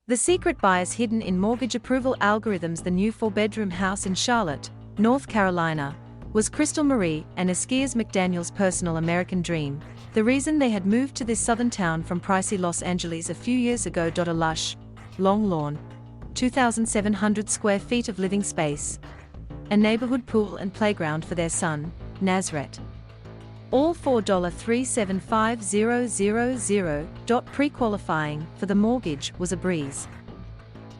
The secret bias hidden in mortgage approval algorithms. The new four-bedroom house in Charlotte, North Carolina, was Crystal Marie and Eskias McDaniels' personal American dream, the reason they had moved to this southern town from pricey Los Angeles a few years ago. A lush, long lawn, 2,700 square feet of living space, a neighborhood pool and playground for their son, Nazret. All $4,375,000. Pre-qualifying for the mortgage was a breeze.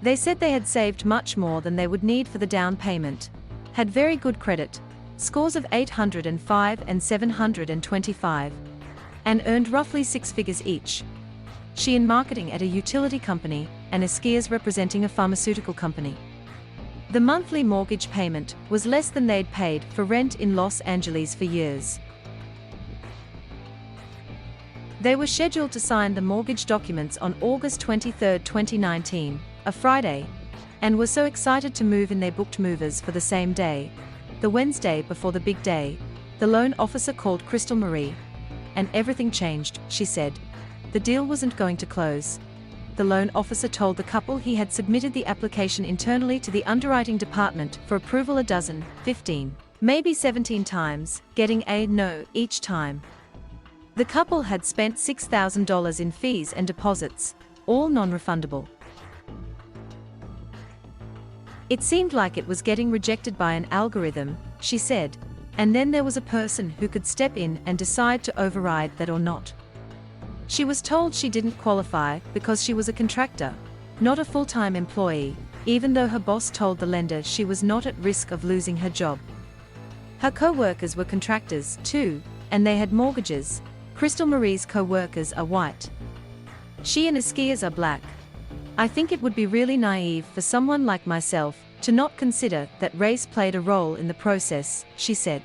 They said they had saved much more than they would need for the down payment, had very good credit, scores of 805 and 725, and earned roughly six figures each. She in marketing at a utility company, and Eskias representing a pharmaceutical company. The monthly mortgage payment was less than they'd paid for rent in Los Angeles for years. They were scheduled to sign the mortgage documents on August 23, 2019, a Friday, and were so excited to move in they booked movers for the same day. The Wednesday before the big day, the loan officer called Crystal Marie, and everything changed, she said. The deal wasn't going to close. The loan officer told the couple he had submitted the application internally to the underwriting department for approval 15, maybe 17 times, getting a no each time. The couple had spent $6,000 in fees and deposits, all non-refundable. It seemed like it was getting rejected by an algorithm, she said, and then there was a person who could step in and decide to override that or not. She was told she didn't qualify because she was a contractor, not a full-time employee, even though her boss told the lender she was not at risk of losing her job. Her co-workers were contractors, too, and they had mortgages. Crystal Marie's co-workers are white. She and Eskias are black. I think it would be really naive for someone like myself to not consider that race played a role in the process, she said.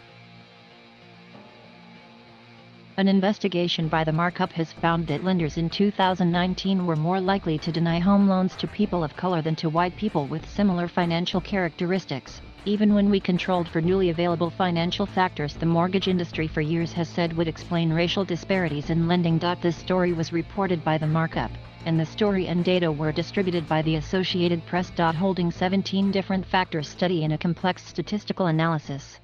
An investigation by the markup has found that lenders in 2019 were more likely to deny home loans to people of color than to white people with similar financial characteristics, even when we controlled for newly available financial factors the mortgage industry for years has said would explain racial disparities in lending. This story was reported by the markup, and the story and data were distributed by the Associated Press. Holding 17 different factors study in a complex statistical analysis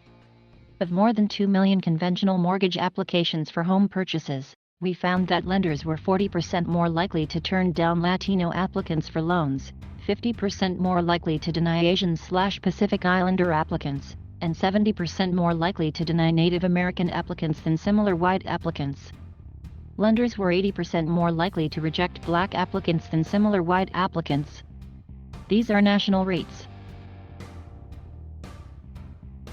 of more than 2 million conventional mortgage applications for home purchases, we found that lenders were 40% more likely to turn down Latino applicants for loans, 50% more likely to deny Asian/Pacific Islander applicants, and 70% more likely to deny Native American applicants than similar white applicants. Lenders were 80% more likely to reject black applicants than similar white applicants. These are national rates.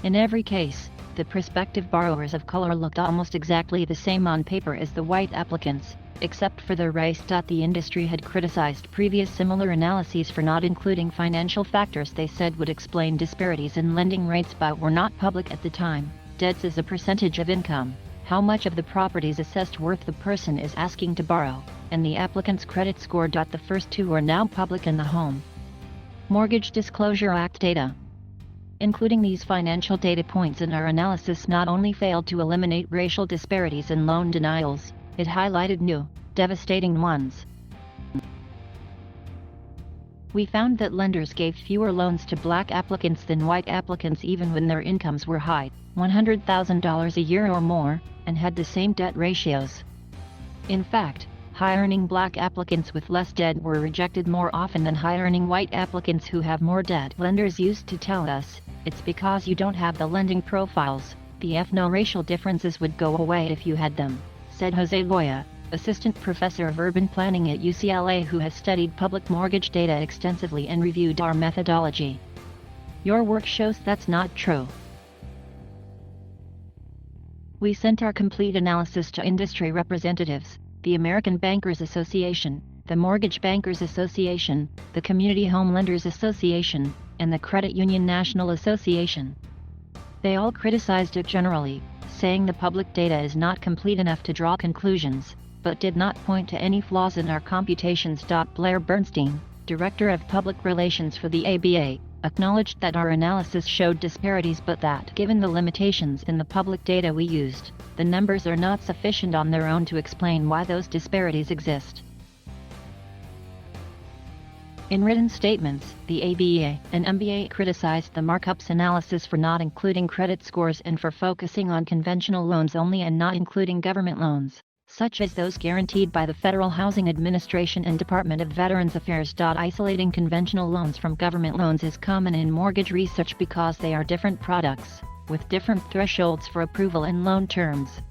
In every case, the prospective borrowers of color looked almost exactly the same on paper as the white applicants, except for their race. The industry had criticized previous similar analyses for not including financial factors they said would explain disparities in lending rates but were not public at the time. Debts as a percentage of income, how much of the property's assessed worth the person is asking to borrow, and the applicant's credit score. The first two are now public in the Home Mortgage Disclosure Act data. Including these financial data points in our analysis not only failed to eliminate racial disparities in loan denials, it highlighted new, devastating ones. We found that lenders gave fewer loans to black applicants than white applicants even when their incomes were high, $100,000 a year or more, and had the same debt ratios. In fact, high-earning black applicants with less debt were rejected more often than high-earning white applicants who have more debt. Lenders used to tell us, "It's because you don't have the lending profiles, the ethno-racial differences would go away if you had them," said Jose Loya, assistant professor of urban planning at UCLA who has studied public mortgage data extensively and reviewed our methodology. Your work shows that's not true. We sent our complete analysis to industry representatives, the American Bankers Association, the Mortgage Bankers Association, the Community Home Lenders Association, and the Credit Union National Association. They all criticized it generally, saying the public data is not complete enough to draw conclusions, but did not point to any flaws in our computations. Blair Bernstein, Director of Public Relations for the ABA, acknowledged that our analysis showed disparities but that given the limitations in the public data we used, the numbers are not sufficient on their own to explain why those disparities exist. In written statements, the ABA and MBA criticized the markup's analysis for not including credit scores and for focusing on conventional loans only and not including government loans, such as those guaranteed by the Federal Housing Administration and Department of Veterans Affairs. Isolating conventional loans from government loans is common in mortgage research because they are different products, with different thresholds for approval and loan terms.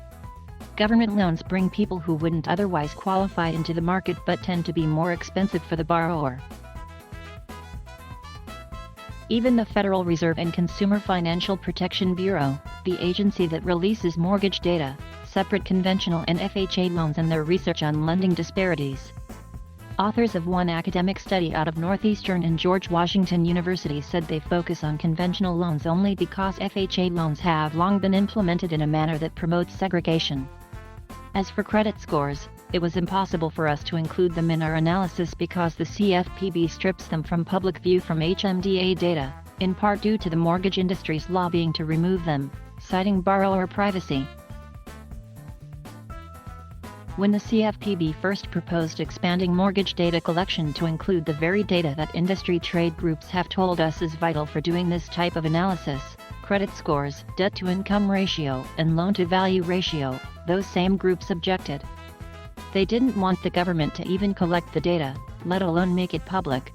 Government loans bring people who wouldn't otherwise qualify into the market but tend to be more expensive for the borrower. Even the Federal Reserve and Consumer Financial Protection Bureau, the agency that releases mortgage data, separate conventional and FHA loans in their research on lending disparities. Authors of one academic study out of Northeastern and George Washington University said they focus on conventional loans only because FHA loans have long been implemented in a manner that promotes segregation. As for credit scores, it was impossible for us to include them in our analysis because the CFPB strips them from public view from HMDA data, in part due to the mortgage industry's lobbying to remove them, citing borrower privacy. When the CFPB first proposed expanding mortgage data collection to include the very data that industry trade groups have told us is vital for doing this type of analysis, credit scores, debt-to-income ratio, and loan-to-value ratio, those same groups objected. They didn't want the government to even collect the data, let alone make it public.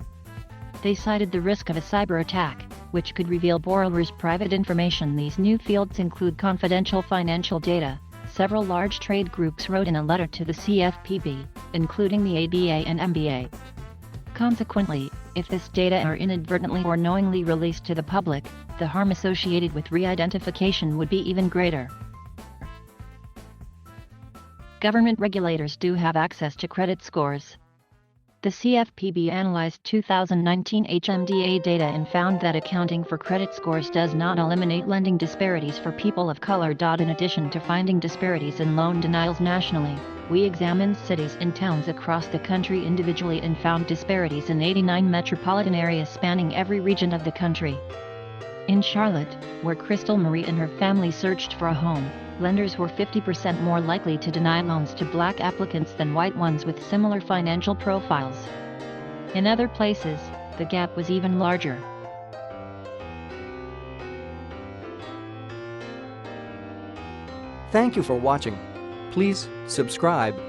They cited the risk of a cyber attack, which could reveal borrowers' private information. These new fields include confidential financial data. Several large trade groups wrote in a letter to the CFPB, including the ABA and MBA. Consequently, if this data are inadvertently or knowingly released to the public, the harm associated with re-identification would be even greater. Government regulators do have access to credit scores. The CFPB analyzed 2019 HMDA data and found that accounting for credit scores does not eliminate lending disparities for people of color. In addition to finding disparities in loan denials nationally, we examined cities and towns across the country individually and found disparities in 89 metropolitan areas spanning every region of the country. In Charlotte, where Crystal Marie and her family searched for a home, lenders were 50% more likely to deny loans to black applicants than white ones with similar financial profiles. In other places, the gap was even larger. Thank you for watching. Please subscribe